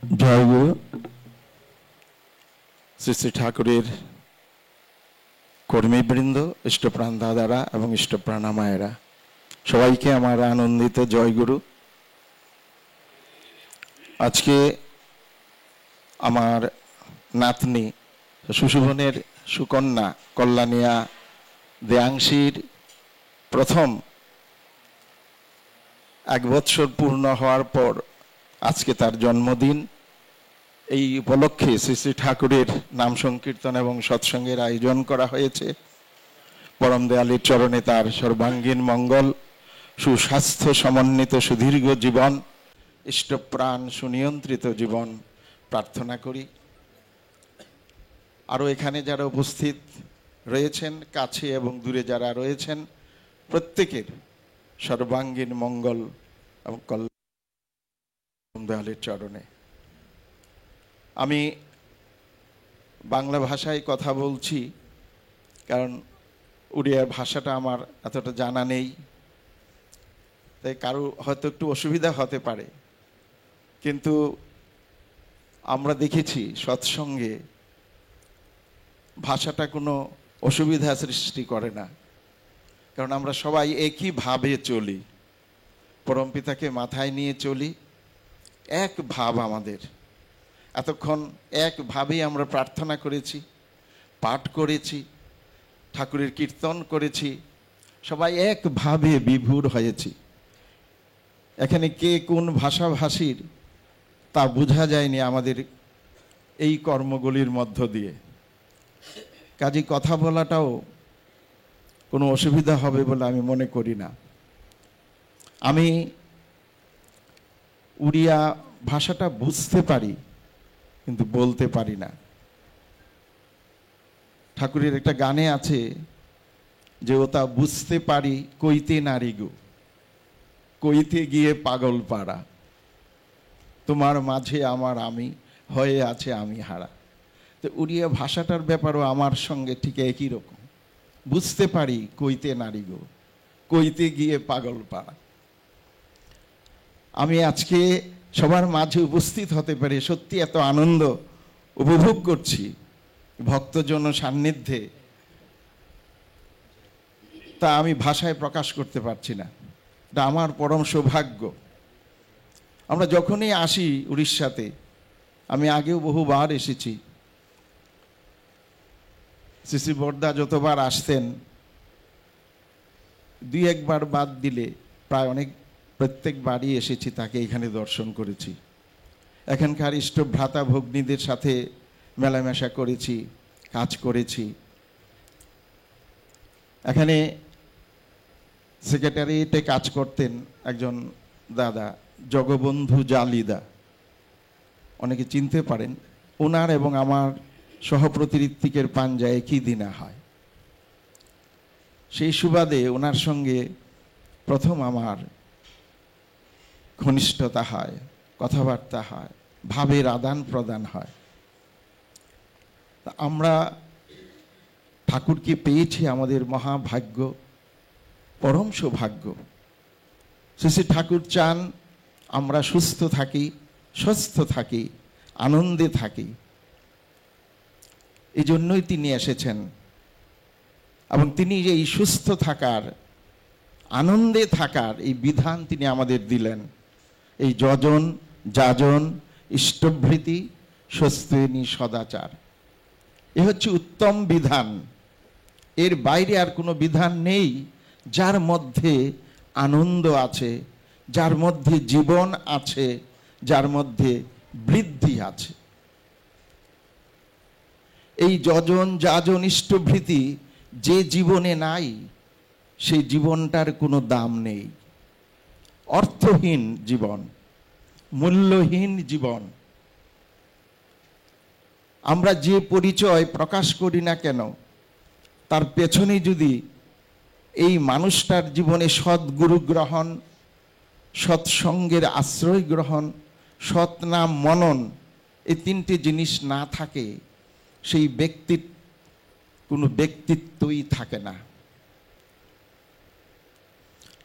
জয়গুরু। শ্রী শ্রী ঠাকুরের কর্মীবৃন্দ, ইষ্টপ্রাণ দাদারা এবং ইষ্টপ্রাণা মায়েরা, সবাইকে আমার আনন্দিত জয়গুরু। আজকে আমার নাতনি সুশোভনের সুকন্যা কল্যাণিয়া দেয়াংশীর প্রথম 1 বৎসর পূর্ণ হওয়ার পর আজকে তার জন্মদিন। এই উপলক্ষে শ্রী শ্রী ঠাকুরের নাম সংকীর্তন এবং সৎসঙ্গের আয়োজন করা হয়েছে। পরম দয়ালের চরণে তার সর্বাঙ্গীন মঙ্গল, সুস্বাস্থ্য সমন্বিত সুদীর্ঘ জীবন, ইষ্টপ্রাণ সুনিয়ন্ত্রিত জীবন প্রার্থনা করি। আরও এখানে যারা উপস্থিত রয়েছেন, কাছে এবং দূরে যারা রয়েছেন, প্রত্যেকের সর্বাঙ্গীন মঙ্গল এবং কল্যাণ দয়ালের চরণে। আমি বাংলা ভাষায় কথা বলছি কারণ উড়িয়া ভাষাটা আমার এতটা জানা নেই, তাই কারো হয়তো একটু অসুবিধা হতে পারে। কিন্তু আমরা দেখেছি সৎসঙ্গে ভাষাটা কোনো অসুবিধা সৃষ্টি করে না, কারণ আমরা সবাই একইভাবে চলি, পরমপিতাকে মাথায় নিয়ে চলি। এক ভাব আমাদের, এতক্ষণ একভাবেই আমরা প্রার্থনা করেছি, পাঠ করেছি, ঠাকুরের কীর্তন করেছি, সবাই একভাবে বিভোর হয়েছি। এখানে কে কোন ভাষাভাষীর তা বোঝা যায়নি আমাদের এই কর্মগুলির মধ্য দিয়ে। কাজে কথা বলাটাও কোনো অসুবিধা হবে বলে আমি মনে করি না। আমি উড়িয়া ভাষাটা বুঝতে পারি কিন্তু বলতে পারি না। ঠাকুরের একটা গানে আছে যে ও তা বুঝতে পারি কইতে নারী গো, কইতে গিয়ে পাগল পাড়া, তোমার মাঝে আমার আমি হয়ে আছে আমি হারা। তো উড়িয়া ভাষাটার ব্যাপারও আমার সঙ্গে ঠিক একই রকম। বুঝতে পারি কইতে নারী গো, কইতে গিয়ে পাগল পাড়া। আমি আজকে সবার মাঝে উপস্থিত হতে পারে সত্যি এত আনন্দ উপভোগ করছি ভক্তজন সান্নিধ্যে, তা আমি ভাষায় প্রকাশ করতে পারছি না। এটা আমার পরম সৌভাগ্য। আমরা যখনই আসি উড়িষ্যাতে, আমি আগেও বহুবার এসেছি, শ্রী শ্রী বরদা যতবার আসতেন, 2-1 বার বাদ দিলে প্রায় প্রত্যেকবারই এসেছি, তাকে এখানে দর্শন করেছি। এখানকার ইষ্টভ্রাতা ভগ্নীদের সাথে মেলামেশা করেছি, কাজ করেছি। এখানে সেক্রেটারিয়েটে কাজ করতেন একজন দাদা, জগবন্ধু জালিদা, অনেকে চিনতে পারেন। ওনার এবং আমার সহপ্রতিঋত্বিকের পাঞ্জা একই দিনে হয়। সেই সুবাদে ওনার সঙ্গে প্রথম আমার ঘনিষ্ঠতা হয়, কথাবার্তা হয়, ভাবের আদান প্রদান হয়। আমরা ঠাকুরকে পেয়েছি আমাদের মহাভাগ্য, পরম সৌভাগ্য। শ্রী শ্রী ঠাকুর চান আমরা সুস্থ থাকি, সুস্থ থাকি, আনন্দে থাকি। এই জন্যই তিনি এসেছেন এবং তিনি যে এই সুস্থ থাকার, আনন্দে থাকার এই বিধান তিনি আমাদের দিলেন। এই যজন যাজন ইষ্টভৃতি স্বস্তিনী সদাচার, এ হচ্ছে উত্তম বিধান। এর বাইরে আর কোনো বিধান নেই যার মধ্যে আনন্দ আছে, যার মধ্যে জীবন আছে, যার মধ্যে বৃদ্ধি আছে। এই যজন যাজন ইষ্টভৃতি যে জীবনে নাই, সেই জীবনটার কোনো দাম নেই। অর্থহীন জীবন, মূল্যহীন জীবন। আমরা যে পরিচয় প্রকাশ করি না কেন, তার পেছনে যদি এই মানুষটার জীবনে সদ্গুরু গ্রহণ, সৎসঙ্গের আশ্রয় গ্রহণ, সৎ নাম মনন, এই 3টে জিনিস না থাকে, সেই ব্যক্তির কোনো ব্যক্তিত্বই থাকে না।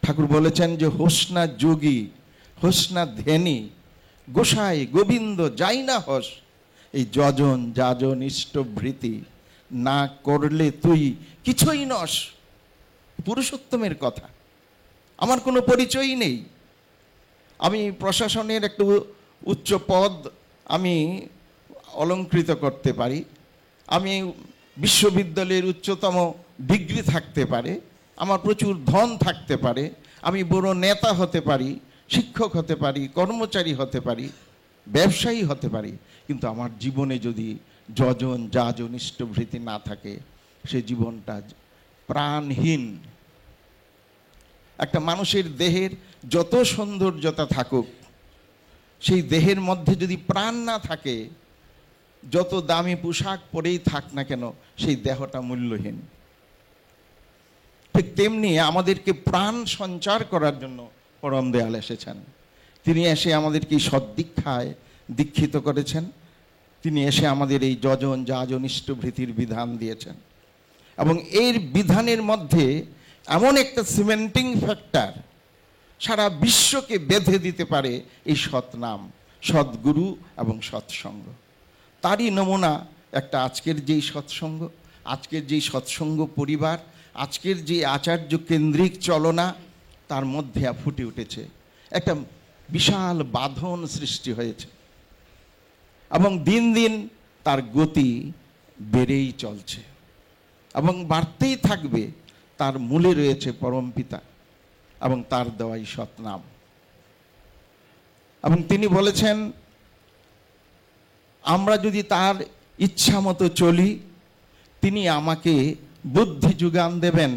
ঠাকুর বলেছেন যে হোস না যোগী, হোস না ধ্যানী, গোসাই গোবিন্দ যাই না হস, এই যজন যাজন ইষ্টভৃতি না করলে তুই কিছুই নস। পুরুষোত্তমের কথা। আমার কোনো পরিচয়ই নেই। আমি প্রশাসনের একটু উচ্চ পদ আমি অলঙ্কৃত করতে পারি, আমি বিশ্ববিদ্যালয়ের উচ্চতম ডিগ্রি থাকতে পারে, আমার প্রচুর ধন থাকতে পারে, আমি বড় নেতা হতে পারি, শিক্ষক হতে পারি, কর্মচারী হতে পারি, ব্যবসায়ী হতে পারি, কিন্তু আমার জীবনে যদি যজন যাজন ইষ্টভৃতি না থাকে, সে জীবনটা প্রাণহীন। একটা মানুষের দেহের যত সৌন্দর্যতা থাকুক, সেই দেহের মধ্যে যদি প্রাণ না থাকে, যত দামি পোশাক পরেই থাক না কেন, সেই দেহটা মূল্যহীন। ঠিক তেমনি আমাদেরকে প্রাণ সঞ্চার করার জন্য পরম দয়াল এসেছেন। তিনি এসে আমাদেরকে সদ্দীক্ষায় দীক্ষিত করেছেন। তিনি এসে আমাদের এই যজন যাজন ইষ্টভৃতির বিধান দিয়েছেন, এবং এর বিধানের মধ্যে এমন একটা সিমেন্টিং ফ্যাক্টর সারা বিশ্বকে বেঁধে দিতে পারে এই সৎনাম, সদ্গুরু এবং সৎসঙ্গ। তারই নমুনা একটা আজকের যেই সৎসঙ্গ, আজকের যেই সৎসঙ্গ পরিবার, আজকের যে আচার্য কেন্দ্রিক চলনা, তার মধ্যে ফুটে উঠেছে একটা বিশাল বাঁধন সৃষ্টি হয়েছে, এবং দিন দিন তার গতি বেড়েই চলছে এবং বাড়তেই থাকবে। তার মূলে রয়েছে পরম পিতা এবং তার দেওয়াই সৎনাম। এবং তিনি বলেছেন, আমরা যদি তার ইচ্ছা মতো চলি, তিনি আমাকে বুদ্ধি যোগান দেবেন,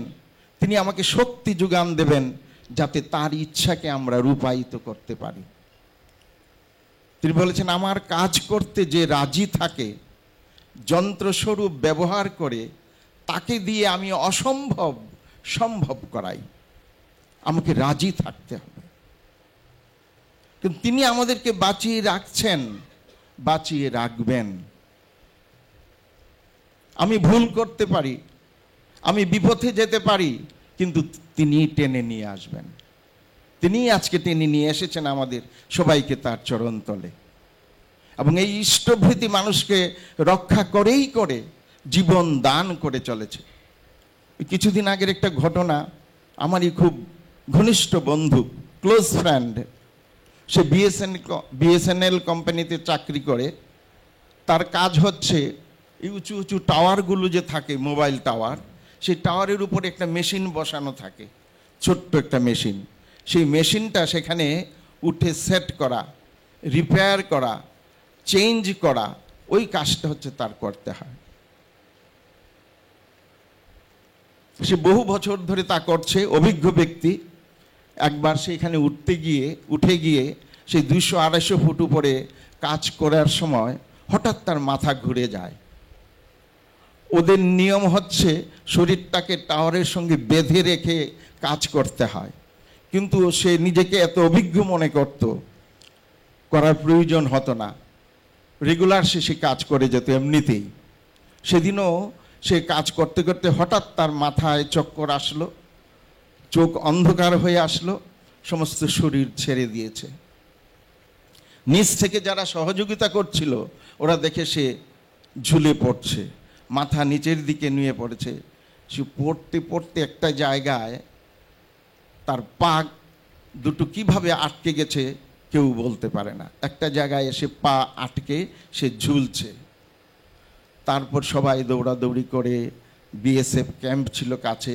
তিনি আমাকে শক্তি যোগান দেবেন, যাতে তার ইচ্ছাকে আমরা রূপায়িত করতে পারি। তিনি বলেছেন, আমার কাজ করতে যে রাজি থাকে, যন্ত্রস্বরূপ ব্যবহার করে তাকে দিয়ে আমি অসম্ভব সম্ভব করাই। আমাকে রাজি থাকতে হবে। কিন্তু তিনি আমাদেরকে বাঁচিয়ে রাখছেন, বাঁচিয়ে রাখবেন। আমি ভুল করতে পারি, আমি বিপথে যেতে পারি, কিন্তু তিনি টেনে নিয়ে আসবেন। তিনি আজকে টেনে নিয়ে এসেছেন আমাদের সবাইকে তার চরণ তলে, এবং এই ইষ্টভৃতি মানুষকে রক্ষা করেই করে জীবন দান করে চলেছে। কিছুদিন আগের একটা ঘটনা, আমারই খুব ঘনিষ্ঠ বন্ধু, ক্লোজ ফ্রেন্ড, সে বিএসএনএল কোম্পানিতে চাকরি করে। তার কাজ হচ্ছে এই উঁচু উঁচু টাওয়ারগুলো যে থাকে, মোবাইল টাওয়ার, সেই টাওয়ারের উপরে একটা মেশিন বসানো থাকে, ছোট্ট একটা মেশিন। সেই মেশিনটা সেখানে উঠে সেট করা, রিপেয়ার করা, চেঞ্জ করা, ওই কাজটা হচ্ছে তার করতে হয়। সে বহু বছর ধরে তা করছে, অভিজ্ঞ ব্যক্তি। একবার সেখানে উঠে গিয়ে সেই 200-250 ফুট উপরে কাজ করার সময় হঠাৎ তার মাথা ঘুরে যায়। ওদের নিয়ম হচ্ছে শরীরটাকে টাওয়ারের সঙ্গে বেঁধে রেখে কাজ করতে হয়, কিন্তু সে নিজেকে এত অভিজ্ঞ মনে করত, করার প্রয়োজন হতো না, রেগুলার সে কাজ করে যেত এমনিতেই। সেদিনও সে কাজ করতে করতে হঠাৎ তার মাথায় চক্কর আসলো, চোখ অন্ধকার হয়ে আসলো, সমস্ত শরীর ছেড়ে দিয়েছে। নিচ থেকে যারা সহযোগিতা করছিল ওরা দেখে সে ঝুলে পড়ছে, মাথা নিচের দিকে নিয়ে পড়েছে। সে পড়তে পড়তে একটা জায়গায় তার পা দুটো কিভাবে আটকে গেছে কেউ বলতে পারে না। একটা জায়গায় এসে পা আটকে সে ঝুলছে। তারপর সবাই দৌড়াদৌড়ি করে, বিএসএফ ক্যাম্প ছিল কাছে,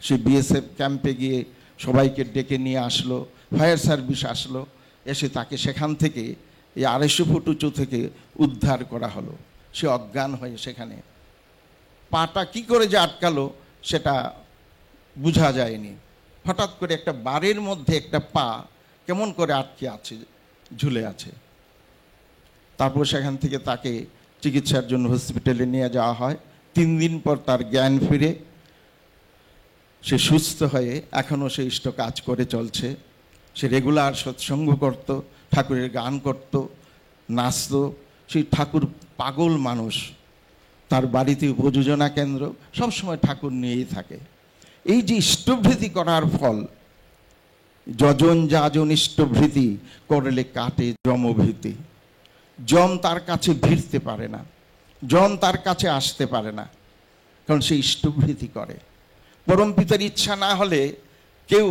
সে বিএসএফ ক্যাম্পে গিয়ে সবাইকে ডেকে নিয়ে আসলো, ফায়ার সার্ভিস আসলো, এসে তাকে সেখান থেকে এই 250 ফুট উঁচু থেকে উদ্ধার করা হলো। সে অজ্ঞান হয়ে সেখানে, পাটা কি করে যে আটকালো সেটা বোঝা যায়নি। হঠাৎ করে একটা বারের মধ্যে একটা পা কেমন করে আটকে আছে, ঝুলে আছে। তারপর সেখান থেকে তাকে চিকিৎসার জন্য হসপিটালে নিয়ে যাওয়া হয়। 3 দিন পর তার জ্ঞান ফিরে, সে সুস্থ হয়ে এখনও সে ইষ্ট কাজ করে চলছে। সে রেগুলার সৎসঙ্গ করত, ঠাকুরের গান করত, নাচত। সেই ঠাকুর পাগল মানুষ, তার বাড়িতে উপযোজনা কেন্দ্র, সবসময় ঠাকুর নিয়েই থাকে। এই যে ইষ্টভৃতি করার ফল, যজন যাজন ইষ্টভৃতি করলে কাটে যমভীতি। যম তার কাছে ভিড়তে পারে না, যম তার কাছে আসতে পারে না, কারণ সে ইষ্টভৃতি করে। পরমপিতার ইচ্ছা না হলে কেউ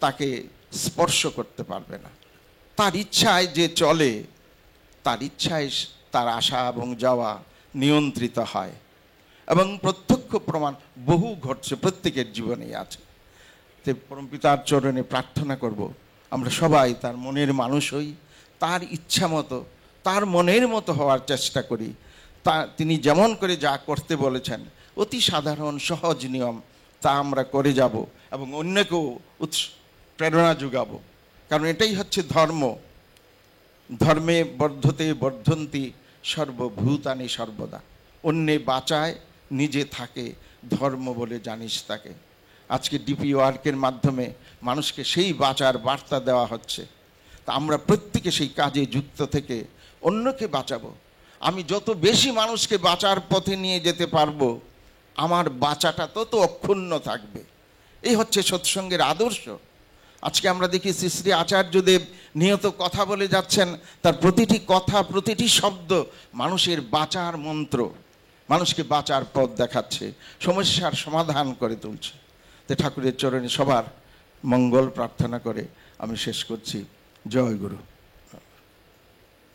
তাকে স্পর্শ করতে পারবে না। তার ইচ্ছায় যে চলে, তার ইচ্ছায় তার আসা এবং যাওয়া নিয়ন্ত্রিত হয়, এবং প্রত্যক্ষ প্রমাণ বহু ঘটছে, প্রত্যেকের জীবনেই আছে। তো পরমপিতার চরণে প্রার্থনা করব আমরা সবাই তার মনের মানুষ হই, তার ইচ্ছা মতো, তার মনের মতো হওয়ার চেষ্টা করি। তিনি যেমন করে যা করতে বলেছেন, অতি সাধারণ সহজ নিয়ম, তা আমরা করে যাব এবং অন্যকেও প্রেরণা যোগাবো। কারণ এটাই হচ্ছে ধর্ম। ধর্মে বর্ধতে বর্ধন্তি সর্বভূতানি সর্বদা। অন্যে বাঁচায়, নিজে থাকে, ধর্ম বলে জানিস তাকে। আজকে ডিপি ওয়ার্কের মাধ্যমে মানুষকে সেই বাঁচার বার্তা দেওয়া হচ্ছে। তা আমরা প্রত্যেকে সেই কাজে যুক্ত থেকে অন্যকে বাঁচাবো। আমি যত বেশি মানুষকে বাঁচার পথে নিয়ে যেতে পারবো, আমার বাঁচাটা তত অক্ষুণ্ণ থাকবে। এই হচ্ছে সৎসঙ্গের আদর্শ। আজকে আমরা দেখি শ্রী শ্রী আচার্যদেব নিয়ত কথা বলে যাচ্ছেন, তার প্রতিটি কথা, প্রতিটি শব্দ মানুষের বাঁচার মন্ত্র, মানুষকে বাঁচার পথ দেখাচ্ছে, সমস্যার সমাধান করে তুলছে। তো ঠাকুরের চরণে সবার মঙ্গল প্রার্থনা করে আমি শেষ করছি। জয় গুরু।